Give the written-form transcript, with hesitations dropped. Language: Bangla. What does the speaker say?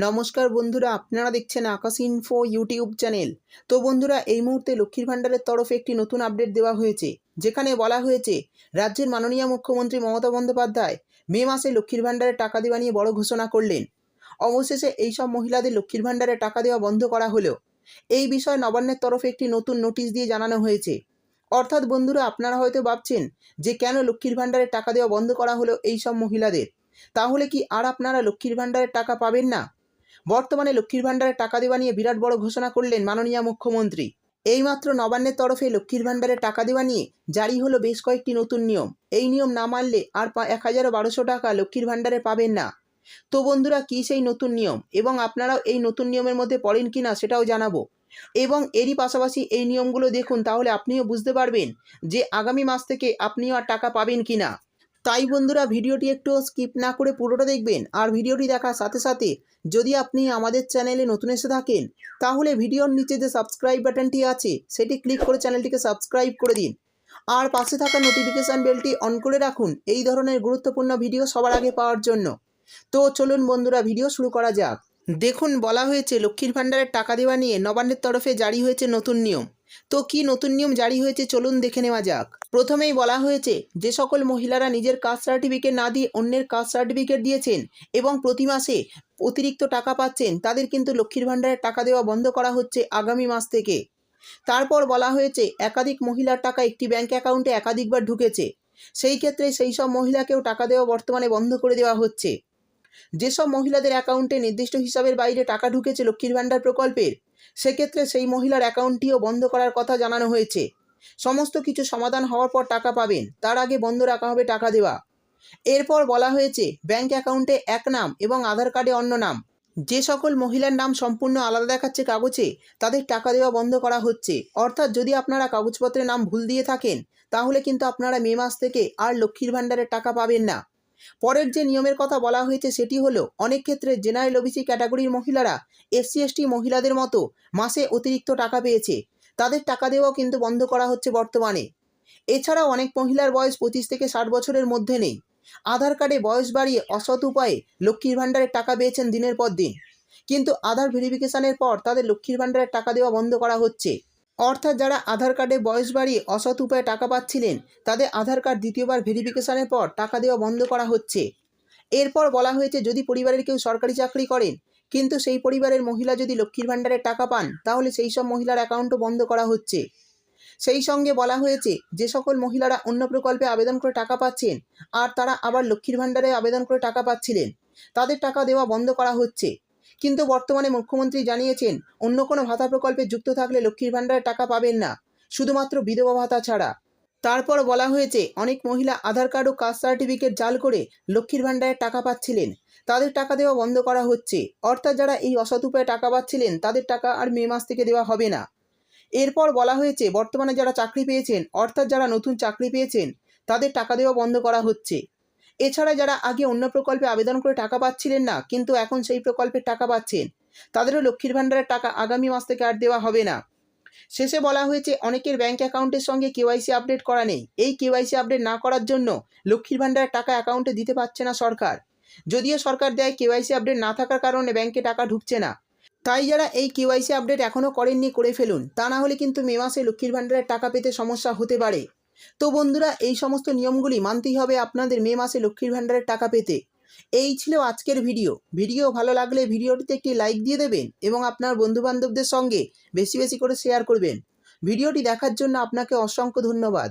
নমস্কার বন্ধুরা, আপনারা দেখছেন আকাশ ইনফো ইউটিউব চ্যানেল। তো বন্ধুরা, এই মুহূর্তে লক্ষ্মীর ভাণ্ডারের তরফে একটি নতুন আপডেট দেওয়া হয়েছে, যেখানে বলা হয়েছে রাজ্যের মাননীয় মুখ্যমন্ত্রী মমতা বন্দ্যোপাধ্যায় মে মাসে লক্ষ্মীর ভাণ্ডারের টাকা দেওয়া নিয়ে বড় ঘোষণা করলেন। অবশেষে এইসব মহিলাদের লক্ষ্মীর ভাণ্ডারে টাকা দেওয়া বন্ধ করা হলো। এই বিষয়ে নবান্নের তরফে একটি নতুন নোটিশ দিয়ে জানানো হয়েছে। অর্থাৎ বন্ধুরা, আপনারা হয়তো ভাবছেন যে কেন লক্ষ্মীর ভাণ্ডারে টাকা দেওয়া বন্ধ করা হলো এইসব মহিলাদের। তাহলে কি আর আপনারা লক্ষ্মীর ভাণ্ডারের টাকা পাবেন না? বর্তমানে লক্ষ্মীর ভাণ্ডারে টাকা দেওয়া নিয়ে বিরাট বড় ঘোষণা করলেন মাননীয় মুখ্যমন্ত্রী। এইমাত্র নবান্নের তরফে লক্ষ্মীর ভাণ্ডারে টাকা দেওয়া নিয়ে জারি হলো বেশ কয়েকটি নতুন নিয়ম। এই নিয়ম না মানলে আর ১,১২০০ টাকা লক্ষ্মীর ভাণ্ডারে পাবেন না। তো বন্ধুরা, কী সেই নতুন নিয়ম এবং আপনারাও এই নতুন নিয়মের মধ্যে পড়েন কি না সেটাও জানাবো। এবং এরই পাশাপাশি এই নিয়মগুলো দেখুন, তাহলে আপনিও বুঝতে পারবেন যে আগামী মাস থেকে আপনিও আর টাকা পাবেন কি না। তাই বন্ধুরা, ভিডিওটি একটু স্কিপ না করে পুরোটা দেখবেন। আর ভিডিওটি দেখার সাথে সাথে যদি আপনি আমাদের চ্যানেলে নতুন এসে থাকেন, তাহলে ভিডিওর নিচে যে সাবস্ক্রাইব বাটনটি আছে সেটি ক্লিক করে চ্যানেলটিকে সাবস্ক্রাইব করে দিন। আর পাশে থাকা নোটিফিকেশান বেলটি অন করে রাখুন এই ধরনের গুরুত্বপূর্ণ ভিডিও সবার আগে পাওয়ার জন্য। তো চলুন বন্ধুরা, ভিডিও শুরু করা যাক। দেখুন, বলা হয়েছে লক্ষ্মীর ভাণ্ডারের টাকা দেওয়া নিয়ে নবান্নের তরফে জারি হয়েছে নতুন নিয়ম। তো কি নতুন নিয়ম জারি হয়েছে চলুন দেখে নেওয়া যাক। প্রথমেই বলা হয়েছে, যে সকল মহিলারা নিজের কাস্ট সার্টিফিকেট না দিয়ে অন্যের কাস্ট সার্টিফিকেট দিয়েছেন এবং প্রতি মাসে অতিরিক্ত টাকা পাচ্ছেন, তাদের কিন্তু লক্ষ্মীর ভাণ্ডারের টাকা দেওয়া বন্ধ করা হচ্ছে আগামী মাস থেকে। তারপর বলা হয়েছে, একাধিক মহিলার টাকা একটি ব্যাঙ্ক অ্যাকাউন্টে একাধিকবার ঢুকেছে, সেই ক্ষেত্রে সেই সব মহিলাকেও টাকা দেওয়া বর্তমানে বন্ধ করে দেওয়া হচ্ছে। যেসব মহিলাদের অ্যাকাউন্টে নির্দিষ্ট হিসাবের বাইরে টাকা ঢুকেছে লক্ষ্মীর ভাণ্ডার প্রকল্পের, সেক্ষেত্রে সেই মহিলার অ্যাকাউন্টটিও বন্ধ করার কথা জানানো হয়েছে। সমস্ত কিছু সমাধান হওয়ার পর টাকা পাবেন, তার আগে বন্ধ রাখা হবে টাকা দেওয়া। এরপর বলা হয়েছে, ব্যাঙ্ক অ্যাকাউন্টে এক নাম এবং আধার কার্ডে অন্য নাম, যে সকল মহিলার নাম সম্পূর্ণ আলাদা দেখাচ্ছে কাগজে, তাদের টাকা দেওয়া বন্ধ করা হচ্ছে। অর্থাৎ যদি আপনারা কাগজপত্রে নাম ভুল দিয়ে থাকেন, তাহলে কিন্তু আপনারা মে মাস থেকে আর লক্ষ্মীর ভাণ্ডারের টাকা পাবেন না। পরের যে নিয়মের কথা বলা হয়েছে সেটি হলো, অনেক ক্ষেত্রে জেনারেল ওবিসি ক্যাটাগরির মহিলারা এসসি এসটি মহিলাদের মতো মাসে অতিরিক্ত টাকা পেয়েছে, তাদের টাকা দেওয়াও কিন্তু বন্ধ করা হচ্ছে বর্তমানে। এছাড়াও অনেক মহিলার বয়স 25 থেকে 60 বছরের মধ্যে নেই, আধার কার্ডে বয়স বাড়িয়ে অসৎ উপায়ে লক্ষ্মীর ভাণ্ডারের টাকা পেয়েছেন দিনের পর দিন, কিন্তু আধার ভেরিফিকেশনের পর তাদের লক্ষ্মীর ভাণ্ডারের টাকা দেওয়া বন্ধ করা হচ্ছে। অর্থাৎ যারা আধার কার্ডে বয়স বাড়িয়ে অসৎ উপায়ে টাকা পাচ্ছিলেন, তাদের আধার কার্ড দ্বিতীয়বার ভেরিফিকেশনের পর টাকা দেওয়া বন্ধ করা হচ্ছে। এরপর বলা হয়েছে, যদি পরিবারের কেউ সরকারি চাকরি করেন কিন্তু সেই পরিবারের মহিলা যদি লক্ষ্মীর ভাণ্ডারের টাকা পান, তাহলে সেই সব মহিলার অ্যাকাউন্টও বন্ধ করা হচ্ছে। সেই সঙ্গে বলা হয়েছে, যে সকল মহিলারা অন্য প্রকল্পে আবেদন করে টাকা পাচ্ছেন আর তারা আবার লক্ষ্মীর ভাণ্ডারে আবেদন করে টাকা পাচ্ছিলেন, তাদের টাকা দেওয়া বন্ধ করা হচ্ছে। কিন্তু বর্তমানে মুখ্যমন্ত্রী জানিয়েছেন, অন্য কোনো ভাতা প্রকল্পে যুক্ত থাকলে লক্ষ্মীর ভাণ্ডারে টাকা পাবেন না, শুধুমাত্র বিধবা ভাতা ছাড়া। তারপর বলা হয়েছে, অনেক মহিলা আধার কার্ড ও কাস্ট সার্টিফিকেট জাল করে লক্ষ্মীর ভাণ্ডারের টাকা পাচ্ছিলেন, তাদের টাকা দেওয়া বন্ধ করা হচ্ছে। অর্থাৎ যারা এই অসৎ উপায়ে টাকা পাচ্ছিলেন, তাদের টাকা আর মে মাস থেকে দেওয়া হবে না। এরপর বলা হয়েছে, বর্তমানে যারা চাকরি পেয়েছেন, অর্থাৎ যারা নতুন চাকরি পেয়েছেন, তাদের টাকা দেওয়া বন্ধ করা হচ্ছে। এছাড়া যারা আগে অন্য প্রকল্পে আবেদন করে টাকা পাচ্ছিলেন না কিন্তু এখন সেই প্রকল্পের টাকা পাচ্ছেন, তাদেরও লক্ষ্মীর ভাণ্ডারের টাকা আগামী মাস থেকে আর দেওয়া হবে না। শেষে বলা হয়েছে, অনেকের ব্যাঙ্ক অ্যাকাউন্টের সঙ্গে কেওয়াইসি আপডেট করা নেই। এই কেওয়াইসি আপডেট না করার জন্য লক্ষ্মীর ভাণ্ডারের টাকা অ্যাকাউন্টে দিতে পারছে না সরকার। যদিও সরকার দেয়, কেওয়াইসি আপডেট না থাকার কারণে ব্যাঙ্কে টাকা ঢুকছে না। তাই যারা এই কেওয়াইসি আপডেট এখনও করেননি, করে ফেলুন, তা না হলে কিন্তু মে মাসে লক্ষ্মীর ভাণ্ডারের টাকা পেতে সমস্যা হতে পারে। তো বন্ধুরা, এই সমস্ত নিয়মগুলি মানতেই হবে আপনাদের মে মাসে লক্ষ্মীর ভাণ্ডারের টাকা পেতে। এই ছিল আজকের ভিডিও ভালো লাগলে ভিডিওটিতে একটি লাইক দিয়ে দেবেন এবং আপনার বন্ধুবান্ধবদের সঙ্গে বেশি বেশি করে শেয়ার করবেন। ভিডিওটি দেখার জন্য আপনাকে অসংখ্য ধন্যবাদ।